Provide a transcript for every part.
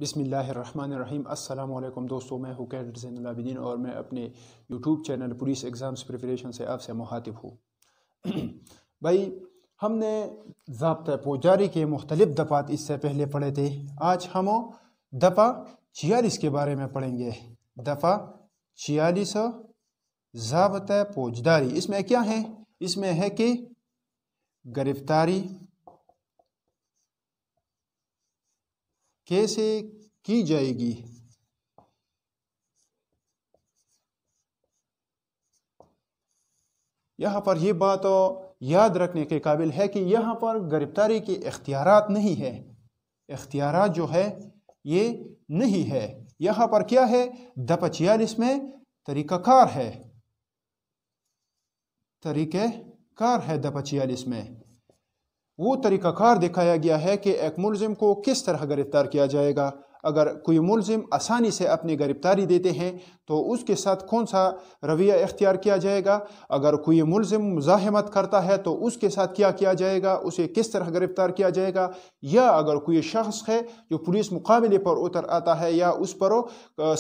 بسم اللہ الرحمن الرحیم۔ السلام علیکم دوستو، میں ہوں کیڈٹ زین العابدین اور میں اپنے YouTube channel police exams preparation سے آپ سے مخاطب ہوں۔ بھائی، ہم نے ضابطہ پوجاری کے مختلف دفعات اس سے پہلے پڑھے تھے۔ آج ہم دفعہ 46 کے بارے میں پڑھیں گے۔ دفعہ 46 ضابطہ پوجداری۔ اس میں کیا ہے؟ اس میں ہے کہ گرفتاری کیسے کی جائے گی۔ یہاں پر یہ بات یاد رکھنے کے قابل ہے کہ یہاں پر گرفتاری کے اختیارات نہیں ہے، اختیارات جو ہے یہ نہیں ہے۔ یہاں پر کیا ہے؟ دفعہ 46 میں طریقہ کار ہے، طریقہ کار ہے دفعہ 46 میں۔ وہ طریقہ کار دکھایا گیا ہے کہ ایک ملزم کو کس طرح گرفتار کیا جائے گا۔ اگر کوئی ملزم آسانی سے اپنی گرفتاری دیتے ہیں تو اس کے ساتھ کون سا رویہ اختیار کیا جائے گا۔ اگر کوئی ملزم مزاحمت کرتا ہے تو اس کے ساتھ کیا کیا جائے گا، اسے کس طرح گرفتار کیا جائے گا۔ یا اگر کوئی شخص ہے جو پولیس مقابلے پر اتر آتا ہے یا اس پر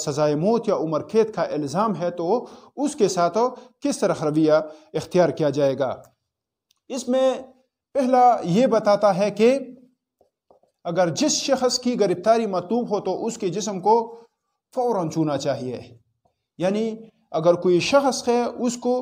سزائے موت یا عمر قید کا الزام ہے تو اس کے ساتھ کس طرح رویہ اختیار کیا جائے گا۔ اس میں پہلا یہ بتاتا ہے کہ اگر جس شخص کی گرفتاری مطلوب ہو تو اس کے جسم کو فوراً چھونا چاہیے۔ یعنی اگر کوئی شخص ہے، اس کو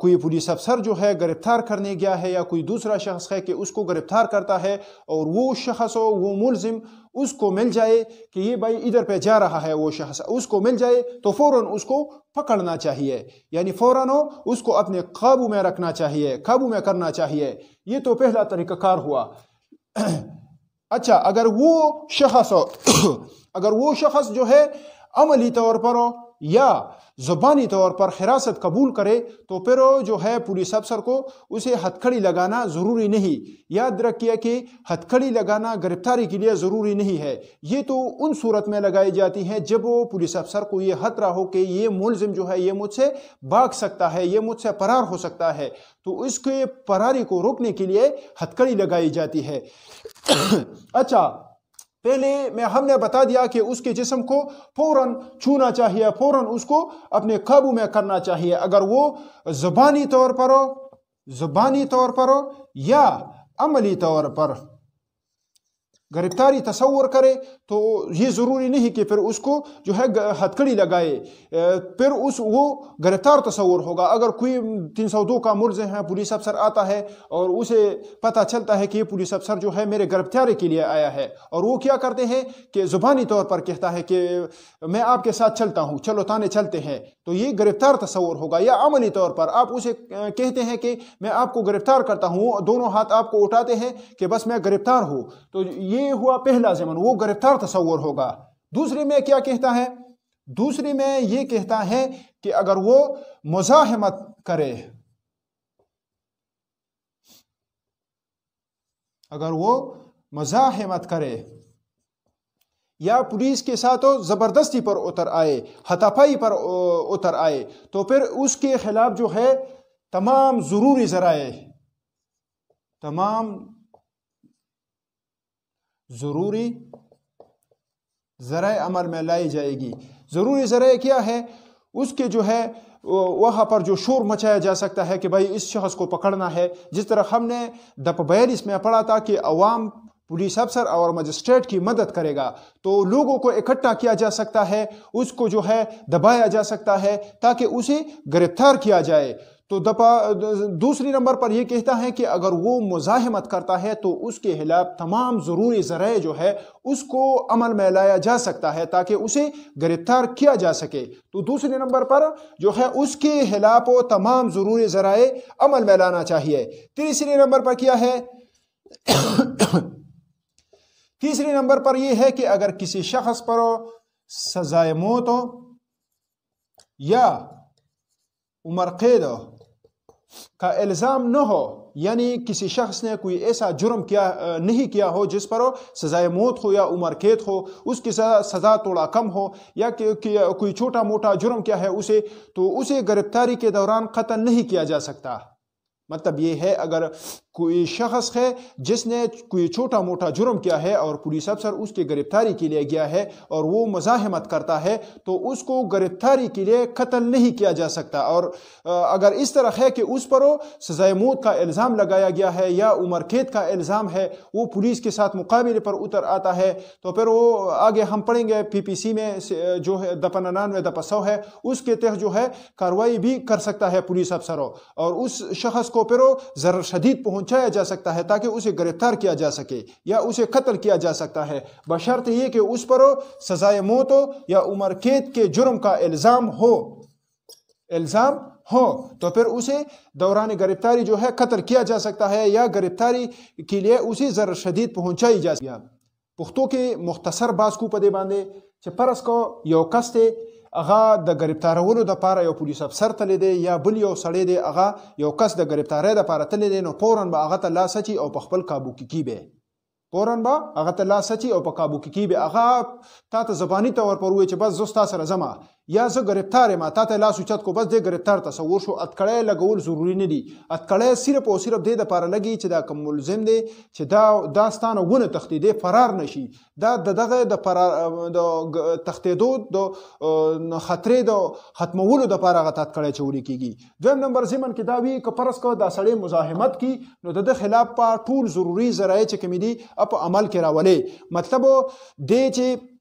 کوئی پولیس افسر جو ہے گرفتار کرنے گیا ہے یا کوئی دوسرا شخص ہے کہ اس کو گرفتار کرتا ہے اور وہ شخص وہ ملزم اس کو مل جائے کہ یہ بھائی ادھر پہ جا رہا ہے، وہ شخص اس کو مل جائے تو فوراً اس کو پکڑنا چاہیے، یعنی فوراً اس کو اپنے قابو میں رکھنا چاہیے، قابو میں کرنا چاہیے۔ یہ تو پہلا طریقہ کار ہوا۔ اچھا، اگر وہ شخص جو ہے عملی طور پر یا زبانی طور پر حراست قبول کرے تو پھر جو ہے پولیس افسر کو اسے ہتھکڑی لگانا ضروری نہیں۔ یاد رکھیے کہ ہتھکڑی لگانا گرفتاری کے لیے ضروری نہیں ہے۔ یہ تو ان صورت میں لگائی جاتی ہیں جب وہ پولیس افسر کو یہ خطرہ ہو کہ یہ ملزم جو ہے یہ مجھ سے بھاگ سکتا ہے، یہ مجھ سے فرار ہو سکتا ہے، تو اس کے فراری کو روکنے کے لیے ہتھکڑی لگائی جاتی ہے۔ اچھا، پہلے ہم نے بتا دیا کہ اس کے جسم کو فوراً چھونا چاہیے، فوراً اس کو اپنے قابو میں کرنا چاہیے۔ اگر وہ زبانی طور پر یا عملی طور پر گرفتاری تصور کرے تو یہ ضروری نہیں کہ پھر اس کو جو ہے ہتھکڑی لگائے، پھر وہ گرفتار تصور ہوگا۔ اگر کوئی 302 کا ملزم ہے، پولیس افسر آتا ہے اور اسے پتہ چلتا ہے کہ یہ پولیس افسر جو ہے میرے گرفتاری کے لیے آیا ہے، اور وہ کیا کرتے ہیں کہ زبانی طور پر کہتا ہے کہ میں آپ کے ساتھ چلتا ہوں، چلو تانے چلتے ہیں، تو یہ گرفتار تصور ہوگا۔ یا عملی طور پر آپ اسے کہتے ہیں کہ میں آپ کو گرفتار کرتا ہوں، دونوں ہاتھ آپ کو اٹھاتے ہیں کہ بس میں گرفتار ہوں، تو یہ ہوا پہلا ضمن، وہ گرفتار تصور ہوگا۔ دوسرے میں کیا کہتا ہے؟ دوسرے میں یہ کہتا ہے کہ اگر وہ مزاحمت کرے، اگر وہ مزاحمت کرے یا پولیس کے ساتھ زبردستی پر اتر آئے، ہاتھا پائی پر اتر آئے، تو پھر اس کے خلاف جو ہے تمام ضروری ذرائع عمل میں لائی جائے گی۔ ضروری ذرائع کیا ہے؟ اس کے جو ہے وہاں پر جو شور مچایا جا سکتا ہے کہ بھائی اس شخص کو پکڑنا ہے، جس طرح ہم نے دفعہ 42 میں پڑھا تھا کہ عوام پولیس افسر اور مجسٹریٹ کی مدد کرے گا، تو لوگوں کو اکٹھا کیا جا سکتا ہے، اس کو جو ہے دبایا جا سکتا ہے تاکہ اسے گرفتار کیا جائے۔ تو دوسری نمبر پر یہ کہتا ہے کہ اگر وہ مزاحمت کرتا ہے تو اس کے خلاف تمام ضروری ذرائع جو ہے اس کو عمل میں لایا جا سکتا ہے تاکہ اسے گرفتار کیا جا سکے۔ تو دوسرے نمبر پر جو ہے اس کے خلاف تمام ضروری ذرائع عمل میں لانا چاہیے۔ تیسرے نمبر پر کیا ہے؟ تیسرے نمبر پر یہ ہے کہ اگر کسی شخص پر سزائے موت یا عمر قید کا الزام نہ ہو، یعنی کسی شخص نے کوئی ایسا جرم نہیں کیا ہو جس پر سزائے موت ہو یا عمر قید ہو، اس کی سزا تھوڑا کم ہو، یا کوئی چھوٹا موٹا جرم کیا ہے تو اسے گرفتاری کے دوران قتل نہیں کیا جا سکتا۔ مطلب یہ ہے اگر کوئی شخص ہے جس نے کوئی چھوٹا موٹا جرم کیا ہے اور پولیس افسر اس کی گرفتاری کے لیے گیا ہے اور وہ مزاحمت کرتا ہے تو اس کو گرفتاری کے لیے قتل نہیں کیا جا سکتا. اور اگر اس طرح ہے کہ اس پر سزائے موت کا الزام لگایا گیا ہے یا عمر قید کا الزام ہے, وہ پولیس کے ساتھ مقابلے پر اتر آتا ہے, تو پھر وہ آگے ہم پڑھیں گے PPC میں جو ہے دفعہ 99 دفعہ 100 ہے, اس کے تحت جو ہے کارروائی بھی کر سکتا ہے پولیس افسر, اور اس شخص کو پھر ضرر شدید پہنچایا جا سکتا ہے تاکہ اسے گرفتار کیا جا سکے یا اسے قتل کیا جا سکتا ہے, بشرط یہ کہ اس پر سزائے موت یا عمر قید کے جرم کا الزام ہو تو پھر اسے دوران گرفتاری جو ہے قتل کیا جا سکتا ہے یا گرفتاری کے لیے اسے ضرر شدید پہنچائی جا سکتی ہے. پختو کے مختصر باز کو پدې باندې چې فرض کو یو کس دی هغه د گرفتارولو دپاره یو پولیس افسر تللی دی یا بل یو سړی دی هغه یو کس د گرفتاری دپاره تللی دی, نو فوراً به هغه ته لاس اچي او په خپل کابو کې کیبه, فوراً به هغه ته لاس اچي او په کابو کې کیبه, هغه تا ته زبانی طور پر ووایي چې بس زه ستا سره ځمه یا زه گرفتار یم, تا ته لاس اوچت کو بس دې گرفتار تصور شو. اتکړی لګول ضروري نه دي, اتکړی صرف او صرف دې دپاره لګي چې دا کوم ملزم دی چې دا ستانه ونه تښتي, دی فرار نشي, دا دغه د تښتېدو د خطرې د ختمولو دپاره هغه ته اتکړی چولی کېږي. دویم نمبر ضمن کې دا وي که فرض کوه دا سړی مزاحمت کی نو د ده خلاف په ټول ضروري ذرایع چې کومې دي په عمل کې راولي, مطلب دی چې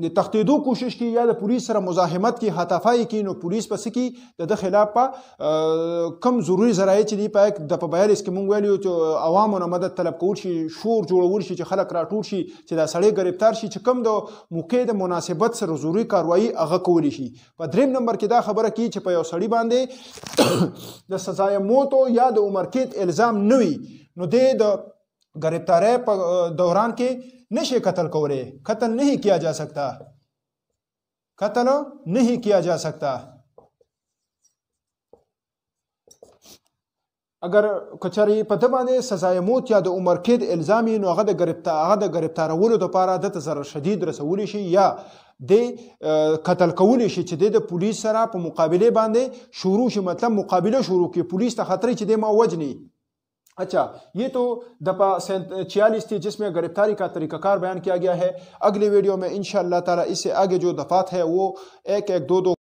د تښتېدو کوشش کی یا د پولیس سره مزاحمت کی هاتافای کی, نو پولیس پس کی د خلاف په کم ضروري ذرایع چې دی په د 42 کې مونږ ویلو چې عوامو نه مدد طلب کول شي, شور جوړول شي چې خلک راټول شي چې دا سړی گرفتار شي, چې کم د موقع د مناسبت سره ضروري کاروایی هغه کولی شي. په دریم نمبر کې دا خبره کی چې په یو سړی باندې د سزای موت یا د عمر قید الزام نه وي, نو د گرفتاری په دوران کې نشے قتل کولے, قتل نہیں کیا جا سکتا, قتل نہیں کیا جا سکتا. اگر کچری په ده باندې سزای موت یا د عمر قید الزامي, نو هغه د گرفتارولو دپاره د ته ضرر شدید رسولی شي یا د قتل کولی شي چې د پولیس سره په مقابله باندې شروع شي, مطلب مقابله شروع کی, پولیس ته خطرې چې د ما وجنی. اچھا, یہ تو دفعہ 46 تھی جس میں گرفتاری کا طریقہ کار بیان کیا گیا ہے. اگلی ویڈیو میں انشاءاللہ تعالی اس سے آگے جو دفعات ہے وہ 1 1 2 2